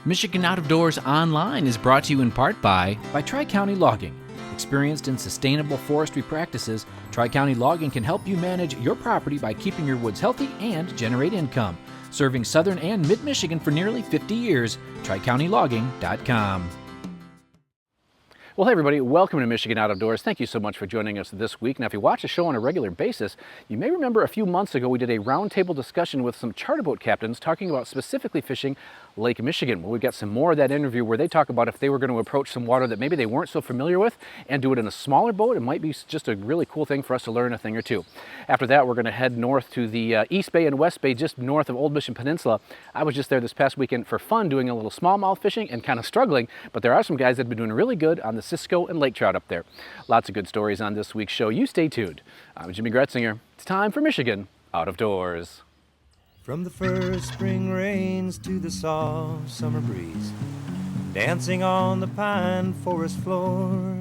Michigan Out of Doors Online is brought to you in part by Tri-County Logging. Experienced in sustainable forestry practices, Tri-County Logging can help you manage your property by keeping your woods healthy and generate income. Serving southern and mid-Michigan for nearly 50 years, TriCountyLogging.com. Well, hey everybody, welcome to Michigan Out of Doors. Thank you so much for joining us this week. Now, if you watch the show on a regular basis, you may remember a few months ago we did a roundtable discussion with some charter boat captains talking about specifically fishing Lake Michigan. Well, we've got some more of that interview where they talk about if they were going to approach some water that maybe they weren't so familiar with and do it in a smaller boat. It might be just a really cool thing for us to learn a thing or two. After that, we're going to head north to the East Bay and West Bay, just north of Old Mission Peninsula. I was just there this past weekend for fun doing a little smallmouth fishing and kind of struggling, but there are some guys that have been doing really good on the Cisco and Lake Trout up there. Lots of good stories on this week's show. You stay tuned. I'm Jimmy Gretzinger. It's time for Michigan Out of Doors. From the first spring rains to the soft summer breeze, dancing on the pine forest floor,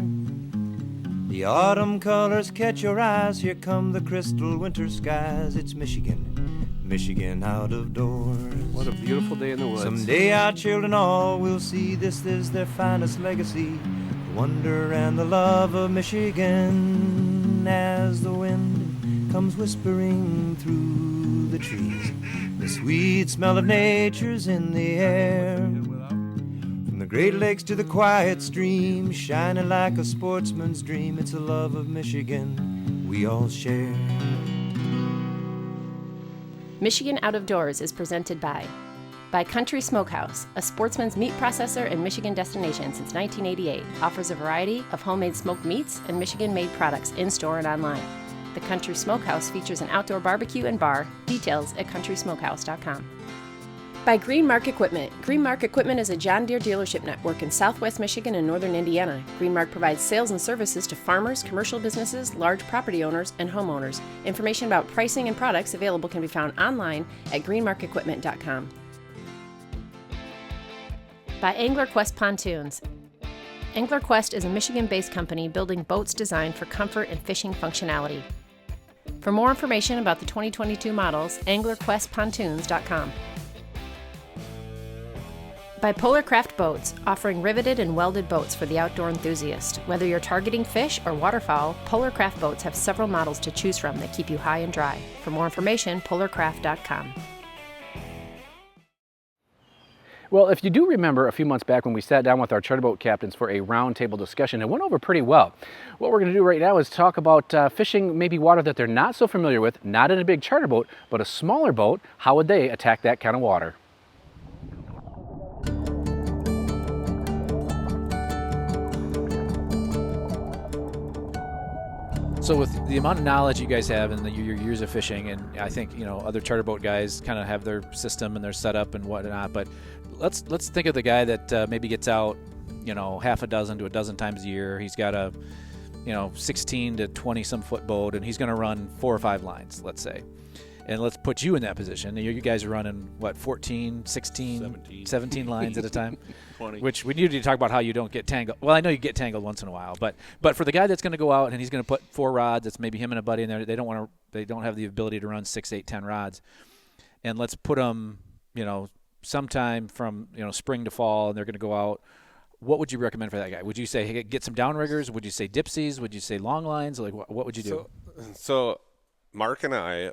the autumn colors catch your eyes. Here come the crystal winter skies. It's Michigan out of doors. What a beautiful day in the woods. Someday our children all will see this is their finest legacy, the wonder and the love of Michigan. As the wind comes whispering through the trees, the sweet smell of nature's in the air. From the Great Lakes to the quiet stream, shining like a sportsman's dream, it's a love of Michigan we all share. Michigan Out of Doors is presented by Country Smokehouse, a sportsman's meat processor and Michigan destination since 1988. Offers a variety of homemade smoked meats and Michigan-made products in-store and online. The Country Smokehouse features an outdoor barbecue and bar. Details at countrysmokehouse.com. By Greenmark Equipment. Greenmark Equipment is a John Deere dealership network in southwest Michigan and northern Indiana. Greenmark provides sales and services to farmers, commercial businesses, large property owners, and homeowners. Information about pricing and products available can be found online at greenmarkequipment.com. By AnglerQuest Pontoons. AnglerQuest is a Michigan-based company building boats designed for comfort and fishing functionality. For more information about the 2022 models, anglerquestpontoons.com. By Polarcraft Boats, offering riveted and welded boats for the outdoor enthusiast. Whether you're targeting fish or waterfowl, Polarcraft Boats have several models to choose from that keep you high and dry. For more information, polarcraft.com. Well, if you do remember a few months back when we sat down with our charter boat captains for a roundtable discussion, it went over pretty well. What we're going to do right now is talk about fishing maybe water that they're not so familiar with, not in a big charter boat, but a smaller boat. How would they attack that kind of water? So with the amount of knowledge you guys have and your years of fishing, and I think, you know, other charter boat guys kind of have their system and their setup and whatnot, but let's think of the guy that maybe gets out, you know, half a dozen to a dozen times a year. He's got a, you know, 16 to 20 some foot boat, and he's going to run 4 or 5 lines, let's say. And let's put you in that position. You guys are running, what, 14, 16, 17 lines at a time? 20. Which we need to talk about how you don't get tangled. Well, I know you get tangled once in a while, but for the guy that's going to go out and he's going to put 4 rods, it's maybe him and a buddy in there. They don't have the ability to run 6, 8, 10 rods. And let's put them, you know, sometime from, you know, spring to fall, and they're going to go out. What would you recommend for that guy? Would you say, hey, get some downriggers? Would you say dipsies? Would you say long lines? Like, what would you do? So Mark and I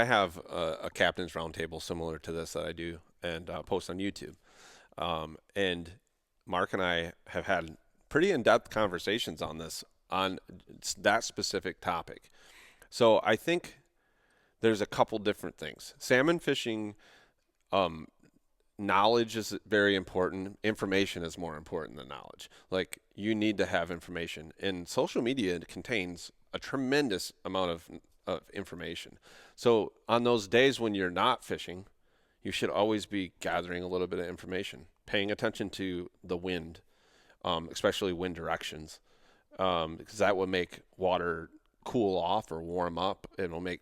have a captain's roundtable similar to this that I do and post on YouTube. And Mark and I have had pretty in-depth conversations on this, on that specific topic. So I think there's a couple different things. Salmon fishing, knowledge is very important. Information is more important than knowledge. Like, you need to have information. And social media contains a tremendous amount of information. So on those days when you're not fishing, you should always be gathering a little bit of information, paying attention to the wind, especially wind directions, because that will make water cool off or warm up. It'll make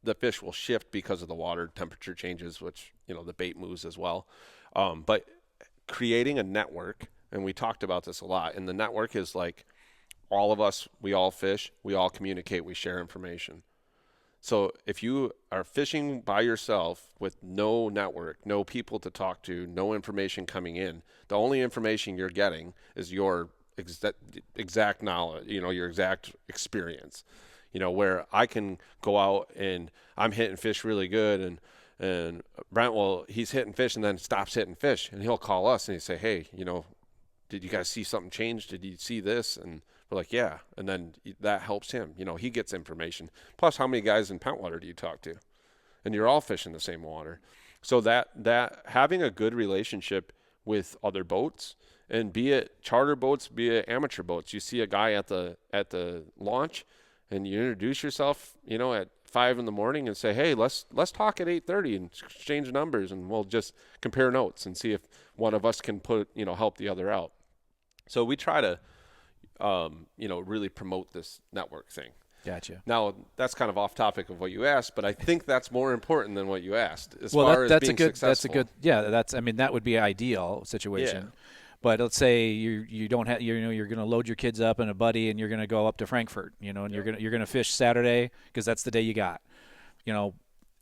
the fish will shift because of the water temperature changes, which, you know, the bait moves as well. But creating a network, and we talked about this a lot, and the network is like all of us, we all fish, we all communicate, we share information. So if you are fishing by yourself with no network, no people to talk to, no information coming in, the only information you're getting is your exact knowledge, your exact experience. Where I can go out and I'm hitting fish really good, and Brent, well, he's hitting fish and then stops hitting fish, and he'll call us and he'd say, hey, did you guys see something change? Did you see this? And we're like, yeah. And then that helps him. He gets information. Plus, how many guys in Pentwater do you talk to? And you're all fishing the same water. So that having a good relationship with other boats, and be it charter boats, be it amateur boats, you see a guy at the launch, and you introduce yourself, at 5 in the morning and say, hey, let's talk at 8:30 and exchange numbers, and we'll just compare notes and see if one of us can help the other out. So we try to, really promote this network thing. Gotcha. Now, that's kind of off topic of what you asked, but I think that's more important than what you asked as far as being successful. That's a good, yeah, that would be an ideal situation. Yeah. But let's say you don't have, you're going to load your kids up and a buddy, and you're going to go up to Frankfurt, and you're going to fish Saturday because that's the day you got.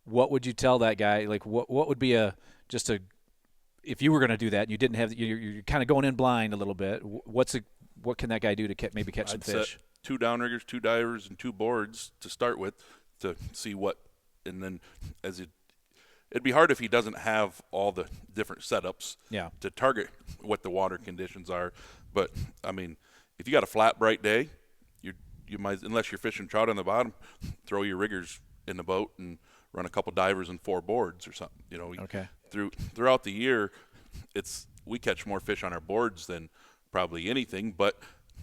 What would you tell that guy? Like, what would be if you were going to do that and you didn't have, you're kind of going in blind a little bit. What can that guy do to maybe catch some fish? Set 2 downriggers, 2 divers, and 2 boards to start with to see what, and then it'd be hard if he doesn't have all the different setups to target what the water conditions are. But I mean, if you got a flat, bright day, you might, unless you're fishing trout on the bottom, throw your riggers in the boat and run a couple divers and 4 boards or something. Okay. Throughout the year, we catch more fish on our boards than probably anything, but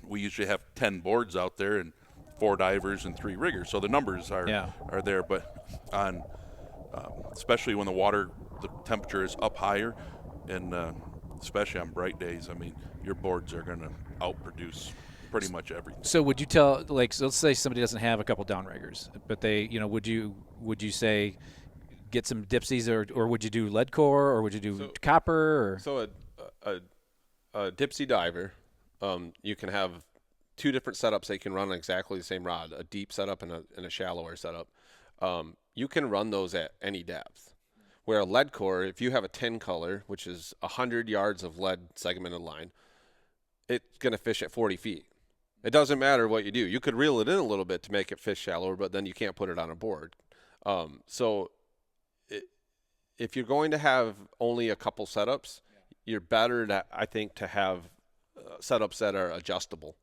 we usually have 10 boards out there and 4 divers and 3 riggers. So the numbers are there. But on especially when the temperature is up higher, and especially on bright days, I mean, your boards are going to outproduce pretty much everything. So would you tell, so let's say somebody doesn't have a couple downriggers, but they, would you say get some dipsies, or would you do lead core, or would you do copper? Or? So a dipsy diver, you can have 2 different setups. They can run on exactly the same rod, a deep setup and a shallower setup. You can run those at any depth. Where a lead core, if you have a 10 color, which is 100 yards of lead segmented line, it's going to fish at 40 feet. It doesn't matter what you do. You could reel it in a little bit to make it fish shallower, but then you can't put it on a board. If you're going to have only a couple setups, you're better to have setups that are adjustable.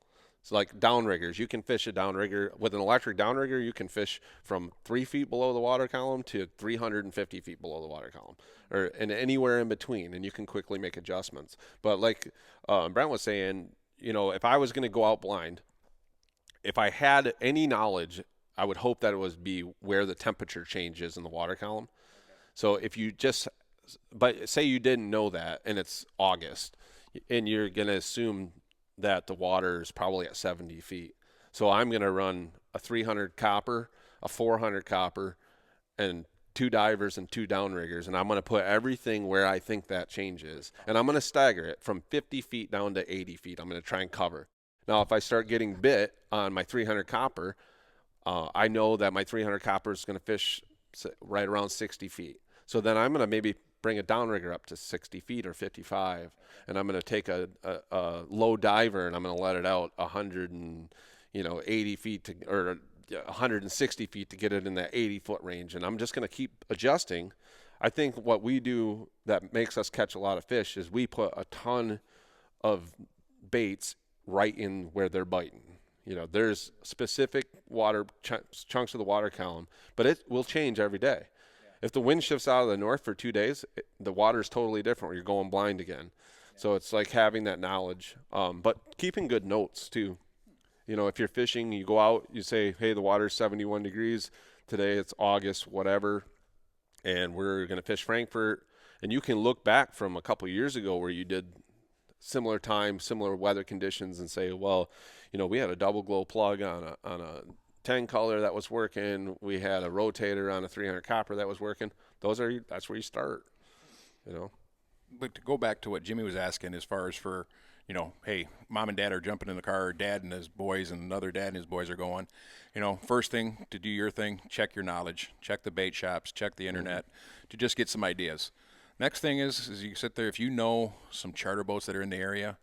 So like downriggers, you can fish a downrigger with an electric downrigger. You can fish from 3 feet below the water column to 350 feet below the water column, and anywhere in between, and you can quickly make adjustments. But like Brent was saying, if I was going to go out blind, if I had any knowledge, I would hope that it would be where the temperature changes in the water column. So if you but say you didn't know that, and it's August, and you're going to assume that the water is probably at 70 feet. So I'm going to run a 300 copper, a 400 copper, and 2 divers and 2 downriggers, and I'm going to put everything where I think that changes. And I'm going to stagger it from 50 feet down to 80 feet. I'm going to try and cover. Now, if I start getting bit on my 300 copper, I know that my 300 copper is going to fish right around 60 feet. So then I'm going to maybe bring a downrigger up to 60 feet or 55, and I'm going to take a low diver, and I'm going to let it out 180 feet or 160 feet to get it in that 80-foot range, and I'm just going to keep adjusting. I think what we do that makes us catch a lot of fish is we put a ton of baits right in where they're biting. There's specific water chunks of the water column, but it will change every day. If the wind shifts out of the north for 2 days, the water is totally different, where you're going blind again. So it's like having that knowledge, but keeping good notes too. If you're fishing, you go out, you say, hey, the water's 71 degrees. Today it's August, whatever, and we're going to fish Frankfurt. And you can look back from a couple of years ago where you did similar time, similar weather conditions, and say, well, we had a double glow plug on a 10 color that was working. We had a rotator on a 300 copper that was working. That's where you start, But to go back to what Jimmy was asking, as far as for hey, mom and dad are jumping in the car, or dad and his boys and another dad and his boys are going. First thing to do your thing, check your knowledge, check the bait shops, check the internet to just get some ideas. Next thing is you sit there, if you know some charter boats that are in the area,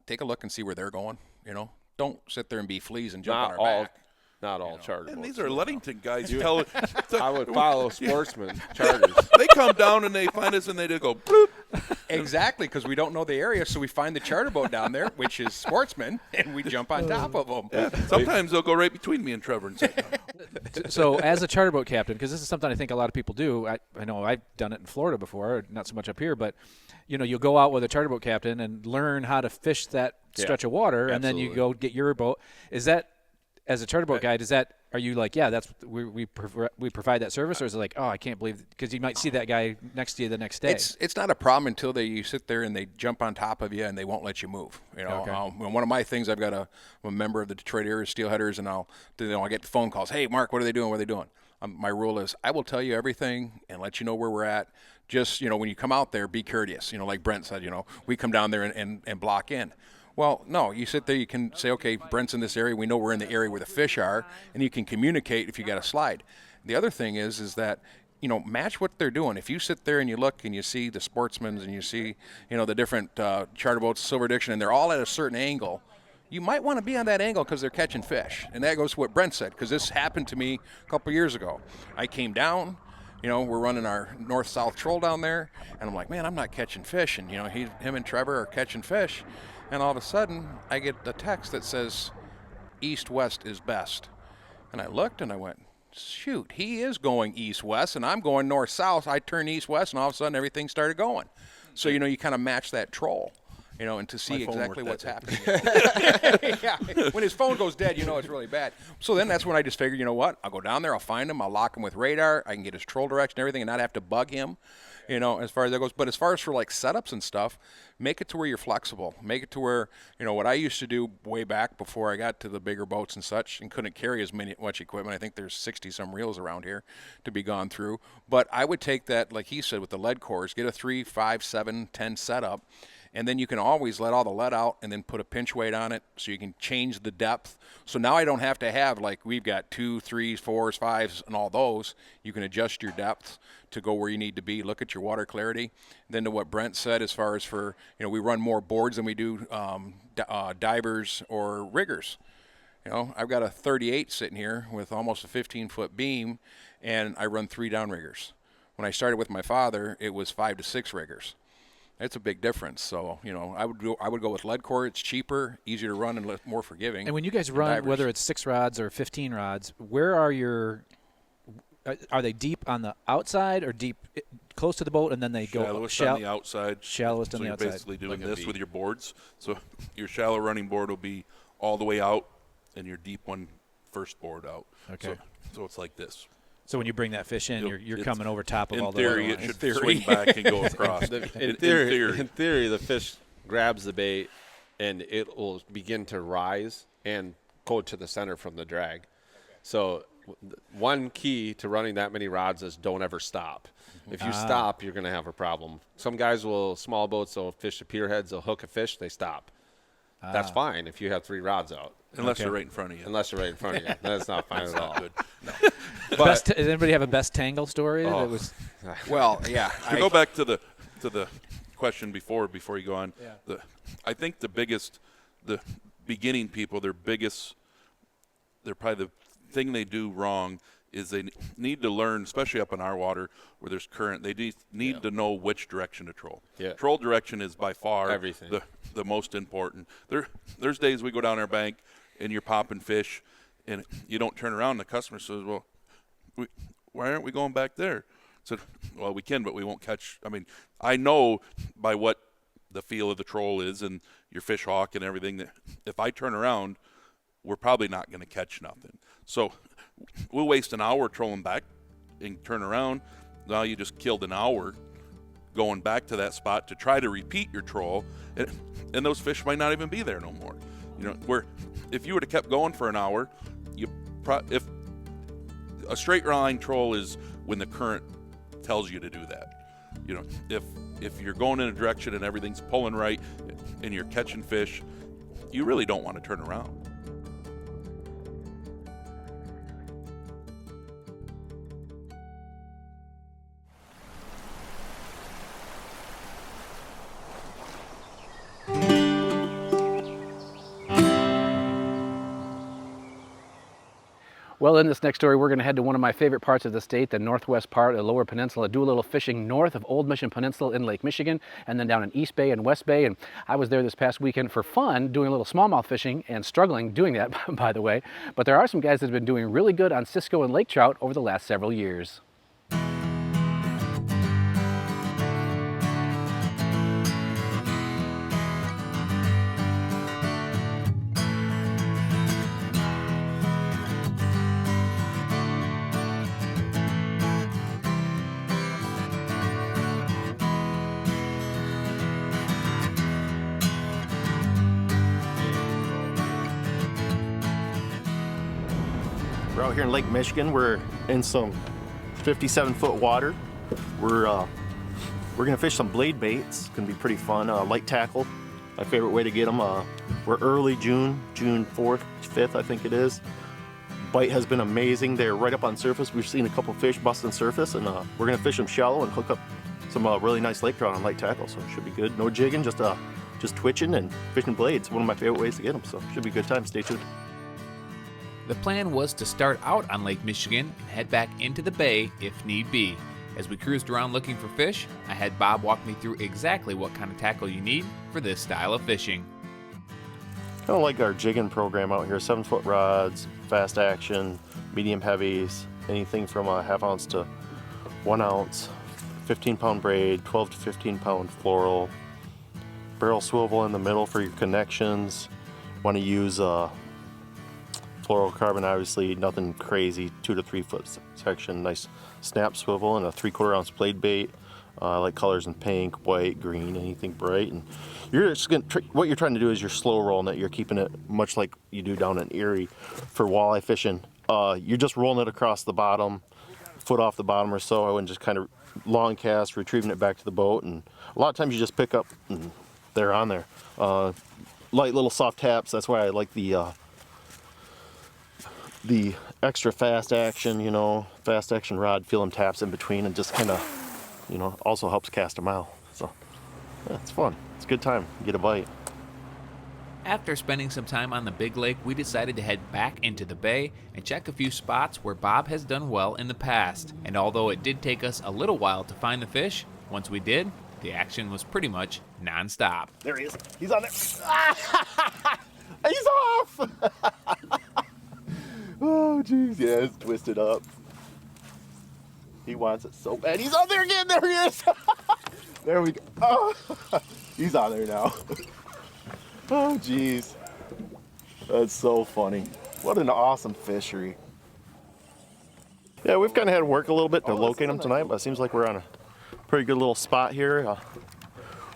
take a look and see where they're going. Don't sit there and be fleas and jump on our back. Not all charter And boats. these are Ludington guys. I would follow sportsman charters. They come down and they find us and they just go bloop. Exactly, because we don't know the area, so we find the charter boat down there, which is sportsman, and we jump on top of them. Yeah. Sometimes they'll go right between me and Trevor and say, So as a charter boat captain, because this is something I think a lot of people do, I know I've done it in Florida before, not so much up here, but you'll go out with a charter boat captain and learn how to fish that stretch of water, and then you go get your boat. Is that, as a charter boat guy, are you like, that's we provide that service, or is it like, oh, I can't believe, because you might see that guy next to you the next day? It's not a problem until you sit there and they jump on top of you and they won't let you move. One of my things, I've got I'm a member of the Detroit area steelheaders, and I get phone calls. Hey, Mark, what are they doing? What are they doing? My rule is I will tell you everything and let you know where we're at. Just when you come out there, be courteous. Like Brent said, we come down there and block in. Well, no, you sit there, you can say, okay, Brent's in this area, we know we're in the area where the fish are, and you can communicate if you got a slide. The other thing is that, match what they're doing. If you sit there and you look and you see the sportsmen and you see, the different charter boats, Silver Addiction, and they're all at a certain angle, you might want to be on that angle because they're catching fish. And that goes to what Brent said, because this happened to me a couple years ago. I came down, we're running our north-south troll down there, and I'm like, man, I'm not catching fish. And, him and Trevor are catching fish. And all of a sudden, I get a text that says, east-west is best. And I looked and I went, shoot, he is going east-west, and I'm going north-south. I turned east-west, and all of a sudden, everything started going. So, you kind of match that troll, and to see exactly what's happening. Yeah. When his phone goes dead, it's really bad. So then that's when I just figured, what? I'll go down there, I'll find him, I'll lock him with radar, I can get his troll direction and everything and not have to bug him. As far as that goes. But as far as for like setups and stuff, make it to where you're flexible. Make it to where, what I used to do way back before I got to the bigger boats and such and couldn't carry much equipment. I think there's 60-some reels around here to be gone through. But I would take that, like he said, with the lead cores, get a 3, 5, 7, 10 setup. And then you can always let all the lead out and then put a pinch weight on it so you can change the depth. So now I don't have to have, like we've got 2, 3, 4s, 5s, and all those. You can adjust your depth to go where you need to be, look at your water clarity. Then to what Brent said as far as for, we run more boards than we do divers or riggers. I've got a 38 sitting here with almost a 15-foot beam, and I run 3 downriggers. When I started with my father, it was 5 to 6 riggers. It's a big difference. So, I would go with lead core. It's cheaper, easier to run, and more forgiving. And when you guys run, whether it's 6 rods or 15 rods, where are they deep on the outside or deep close to the boat, and then they shallowest go on the outside? Shallowest on the outside. So you're basically doing this with your boards. So your shallow running board will be all the way out, and your deep one first board out. Okay. So it's like this. So when you bring that fish in, you're coming over top of all the theory, it should swing back and go across. In theory, the fish grabs the bait, and it will begin to rise and go to the center from the drag. So one key to running that many rods is don't ever stop. If you stop, you're going to have a problem. Some guys small boats, they'll fish the pier heads, they'll hook a fish, they stop. That's fine if you have 3 rods out. Unless they're right in front of you. Unless they're right in front of you. That's not fine at all. Good. No. Does anybody have a best tangle story? That was well, yeah. To go back to the question before you go on, I think the beginning people, they're probably the thing they do wrong is they need to learn, especially up in our water where there's current, they need to know which direction to troll. Yeah. Troll direction is by far everything. The most important. There's days we go down our bank and you're popping fish and you don't turn around and the customer says, well, why aren't we going back there? So, well, we can, but we won't catch. I mean, I know by what the feel of the troll is and your fish hawk and everything that if I turn around, we're probably not going to catch nothing. So we'll waste an hour trolling back and turn around. Now you just killed an hour going back to that spot to try to repeat your troll, and those fish might not even be there no more. Where if you would have kept going for an hour, if a straight line troll is when the current tells you to do that. If you're going in a direction and everything's pulling right, and you're catching fish, you really don't want to turn around. Well, in this next story, we're going to head to one of my favorite parts of the state, the northwest part of the Lower Peninsula, do a little fishing north of Old Mission Peninsula in Lake Michigan, and then down in East Bay and West Bay. And I was there this past weekend for fun, doing a little smallmouth fishing and struggling doing that, by the way. But there are some guys that have been doing really good on Cisco and Lake Trout over the last several years. We're out here in Lake Michigan. We're in some 57-foot water. We're gonna fish some blade baits. It's gonna be pretty fun. Light tackle, my favorite way to get them. We're early June 4th, 5th, I think it is. Bite has been amazing. They're right up on surface. We've seen a couple fish busting surface, and we're gonna fish them shallow and hook up some really nice lake trout on light tackle. So it should be good. No jigging, just twitching and fishing blades. One of my favorite ways to get them. So it should be a good time. Stay tuned. The plan was to start out on Lake Michigan and head back into the bay if need be. As we cruised around looking for fish, I had Bob walk me through exactly what kind of tackle you need for this style of fishing. Kind of like our jigging program out here, 7-foot rods, fast action, medium heavies, anything from a half ounce to 1 ounce, 15-pound braid, 12 to 15-pound floral, barrel swivel in the middle for your connections. Want to use fluorocarbon, obviously, nothing crazy, 2 to 3 foot section, nice snap swivel, and a 3/4 ounce blade bait. I like colors in pink, white, green, anything bright. And you're just gonna what you're trying to do is you're slow rolling it. You're keeping it much like you do down in Erie for walleye fishing. You're just rolling it across the bottom, foot off the bottom or so, and just kind of long cast, retrieving it back to the boat. And a lot of times you just pick up and they're on there. Light little soft taps. That's why I like the extra fast action, fast action rod, feel them taps in between, and just kind of, also helps cast a mile. So yeah, it's fun. It's a good time. Get a bite. After spending some time on the big lake, we decided to head back into the bay and check a few spots where Bob has done well in the past. And although it did take us a little while to find the fish, once we did, the action was pretty much non-stop. There he is. He's on there. He's off! Oh, jeez. Yeah, it's twisted up. He wants it so bad. He's on there again. There he is. There we go. Oh, he's on there now. Oh, jeez. That's so funny. What an awesome fishery. Yeah, we've kind of had to work a little bit to locate them tonight, but it seems like we're on a pretty good little spot here.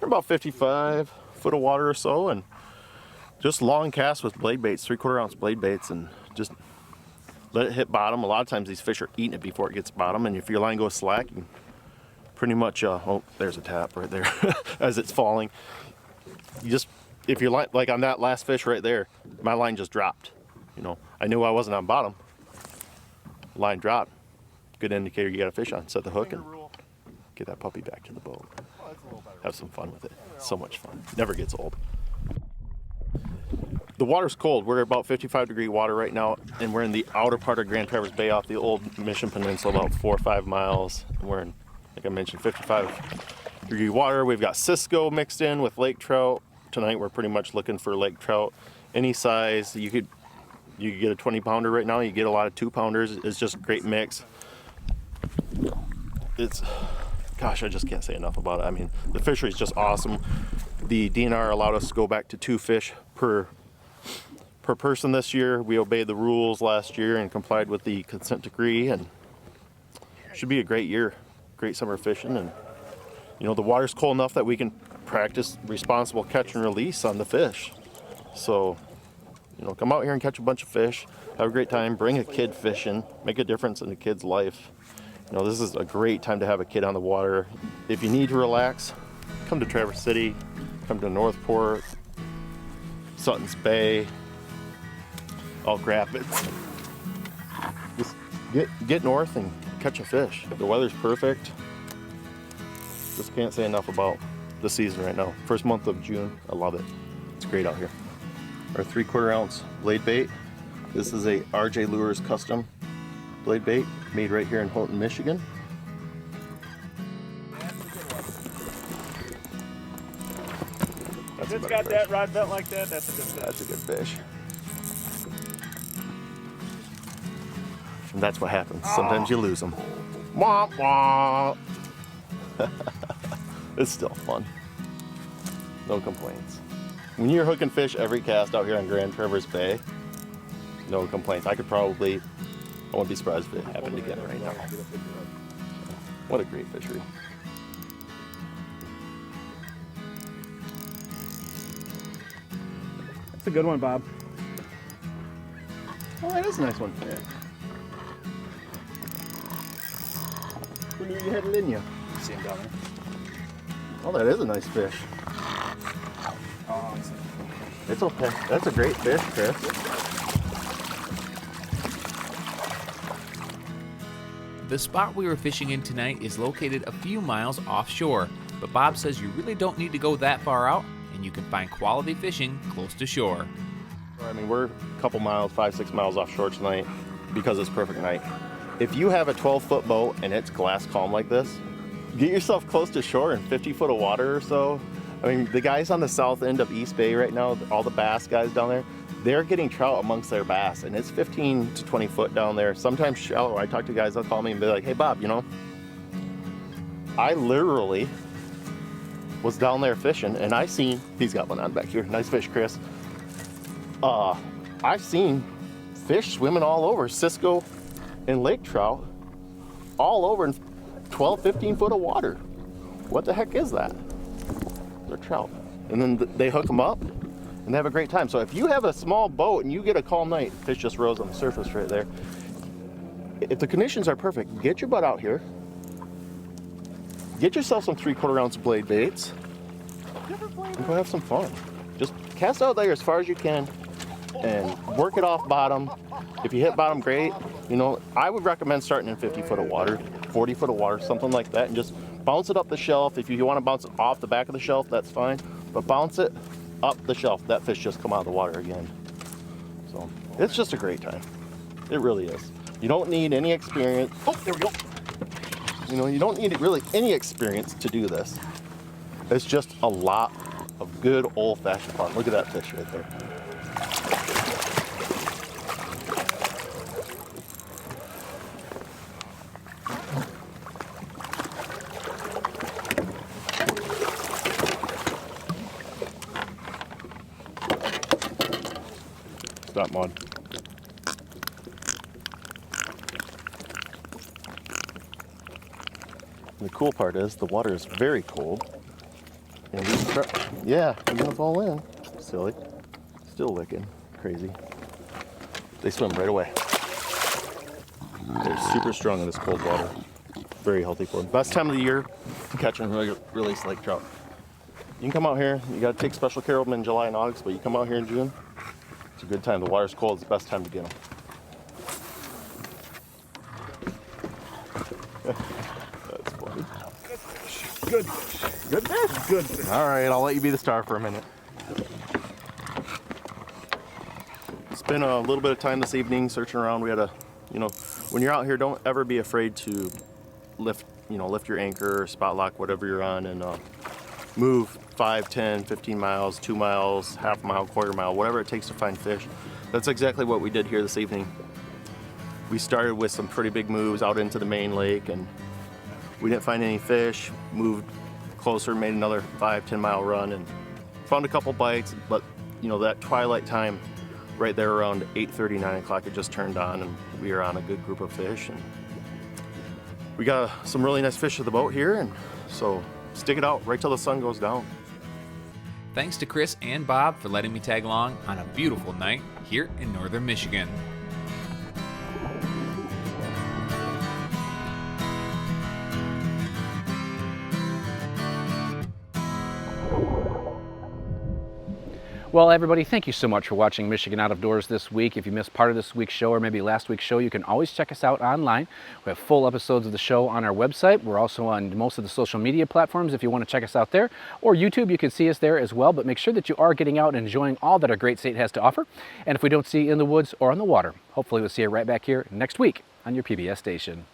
We're about 55 foot of water or so, and just long casts with blade baits, 3/4 ounce blade baits, and just let it hit bottom. A lot of times these fish are eating it before it gets bottom, and if your line goes slack, you can pretty much, oh, there's a tap right there as it's falling. You just, if your line, like on that last fish right there, my line just dropped. I knew I wasn't on bottom. Line dropped. Good indicator you got a fish on. Set the hook and get that puppy back to the boat. Have some fun with it. So much fun. Never gets old. The water's cold. We're about 55-degree water right now, and we're in the outer part of Grand Traverse Bay off the Old Mission Peninsula, about 4 or 5 miles. And we're in, like I mentioned, 55-degree water. We've got Cisco mixed in with lake trout. Tonight we're pretty much looking for lake trout. Any size. You could get a 20-pounder right now. You get a lot of 2-pounders. It's just a great mix. Gosh, I just can't say enough about it. I mean, the fishery is just awesome. The DNR allowed us to go back to 2 fish per person this year. We obeyed the rules last year and complied with the consent decree, and should be a great year, great summer fishing. And the water's cold enough that we can practice responsible catch and release on the fish. So come out here and catch a bunch of fish, have a great time, bring a kid fishing, make a difference in a kid's life. This is a great time to have a kid on the water. If you need to relax, come to Traverse City, come to Northport, Sutton's Bay, Elk Rapids. Just get north and catch a fish. The weather's perfect. Just can't say enough about the season right now. First month of June, I love it. It's great out here. Our 3/4 ounce blade bait. This is a RJ Lures custom blade bait made right here in Houghton, Michigan. If it's got that rod bent like that, that's a good fish. That's a good fish. And that's what happens. Sometimes you lose them. Womp womp. It's still fun. No complaints. When you're hooking fish every cast out here on Grand Traverse Bay, no complaints. I wouldn't be surprised if it happened again right now. What a great fishery. That's a good one, Bob. Oh, that is a nice one. Yeah. Who knew you had it in you? See him down there. Oh, that is a nice fish. Oh, I see. It's okay. That's a great fish, Chris. The spot we were fishing in tonight is located a few miles offshore, but Bob says you really don't need to go that far out, and you can find quality fishing close to shore. I mean, we're a couple miles, 5-6 miles offshore tonight because it's perfect night. If you have a 12-foot boat and it's glass calm like this, get yourself close to shore in 50 foot of water or so. I mean, the guys on the south end of East Bay right now, all the bass guys down there, they're getting trout amongst their bass, and it's 15 to 20 foot down there, sometimes shallow. I talk to guys, they'll call me and be like, hey, Bob, you know, I literally was down there fishing, and I seen, he's got one on back here, nice fish, Chris. I've seen fish swimming all over Cisco and Lake Trout, all over in 12, 15 foot of water. What the heck is that? They're trout. And then they hook them up and they have a great time. So if you have a small boat and you get a calm night, fish just rose on the surface right there. If the conditions are perfect, get your butt out here. Get yourself some 3/4 ounce blade baits and go have some fun. Just cast out there as far as you can and work it off bottom. If you hit bottom, great. You know, I would recommend starting in 50 foot of water, 40 foot of water, something like that, and just bounce it up the shelf. If you want to bounce it off the back of the shelf, that's fine, but bounce it up the shelf. That fish just come out of the water again. So it's just a great time. It really is. You don't need any experience. Oh, there we go. You know, you don't need really any experience to do this. It's just a lot of good old-fashioned fun. Look at that fish right there. Stop, Maud. The cool part is the water is very cold. And these yeah, you're gonna fall in. Silly. Still licking. Crazy. They swim right away. They're super strong in this cold water. Very healthy for them. Best time of the year to catch and release lake trout. You can come out here. You gotta take special care of them in July and August, but you come out here in June, it's a good time. The water's cold. It's the best time to get them. That's funny. Good fish. Good fish. Good fish. All right, I'll let you be the star for a minute. Spent a little bit of time this evening searching around. We had a, you know, when you're out here, don't ever be afraid to lift your anchor, spot lock, whatever you're on, and move 5, 10, 15 miles, 2 miles, half mile, quarter mile, whatever it takes to find fish. That's exactly what we did here this evening. We started with some pretty big moves out into the main lake, and we didn't find any fish. Moved closer, made another 5, 10 mile run, and found a couple bites. But you know, that twilight time, right there around 8:30, 9 o'clock, it just turned on, and we were on a good group of fish. And we got some really nice fish at the boat here, and so stick it out right till the sun goes down. Thanks to Chris and Bob for letting me tag along on a beautiful night here in northern Michigan. Well, everybody, thank you so much for watching Michigan Out of Doors this week. If you missed part of this week's show or maybe last week's show, you can always check us out online. We have full episodes of the show on our website. We're also on most of the social media platforms if you want to check us out there. Or YouTube, you can see us there as well. But make sure that you are getting out and enjoying all that our great state has to offer. And if we don't see you in the woods or on the water, hopefully we'll see you right back here next week on your PBS station.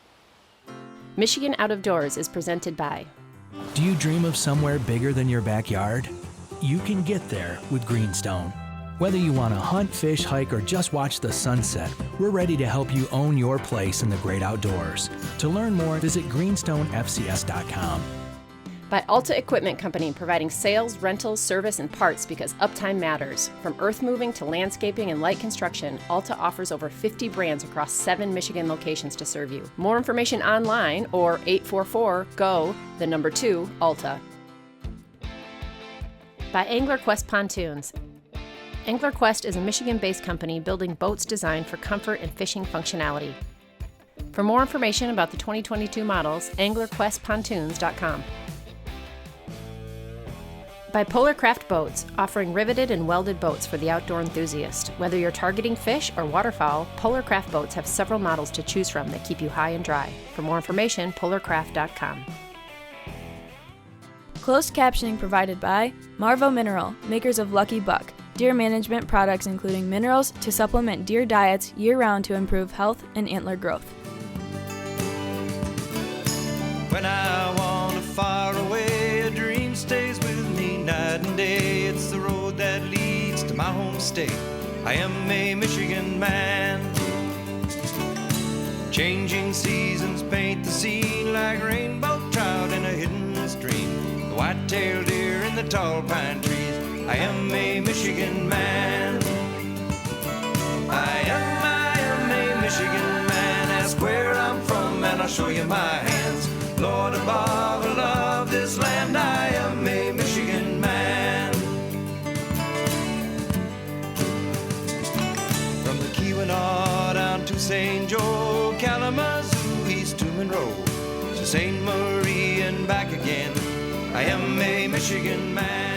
Michigan Out of Doors is presented by. Do you dream of somewhere bigger than your backyard? You can get there with Greenstone. Whether you want to hunt, fish, hike, or just watch the sunset, we're ready to help you own your place in the great outdoors. To learn more, visit greenstonefcs.com. By Alta Equipment Company, providing sales, rentals, service, and parts because uptime matters. From earth moving to landscaping and light construction, Alta offers over 50 brands across 7 Michigan locations to serve you. More information online or 844-GO-2-ALTA. By Angler Quest Pontoons. Angler Quest is a Michigan-based company building boats designed for comfort and fishing functionality. For more information about the 2022 models, anglerquestpontoons.com. By Polar Craft Boats, offering riveted and welded boats for the outdoor enthusiast. Whether you're targeting fish or waterfowl, Polar Craft Boats have several models to choose from that keep you high and dry. For more information, polarcraft.com. Closed captioning provided by Marvo Mineral, makers of Lucky Buck, deer management products including minerals to supplement deer diets year-round to improve health and antler growth. When I wander far away, a dream stays with me night and day. It's the road that leads to my home state. I am a Michigan man. Changing seasons paint the scene like rainbow trout in a hidden stream. The white-tailed deer in the tall pine trees. I am a Michigan man. I am a Michigan man. Ask where I'm from and I'll show you my hands. Lord above, I love this land. I am a Michigan man. From the Keweenaw down to St. Joe, Kalamazoo, East to Monroe, to St. Marie and back again. I am a Michigan man.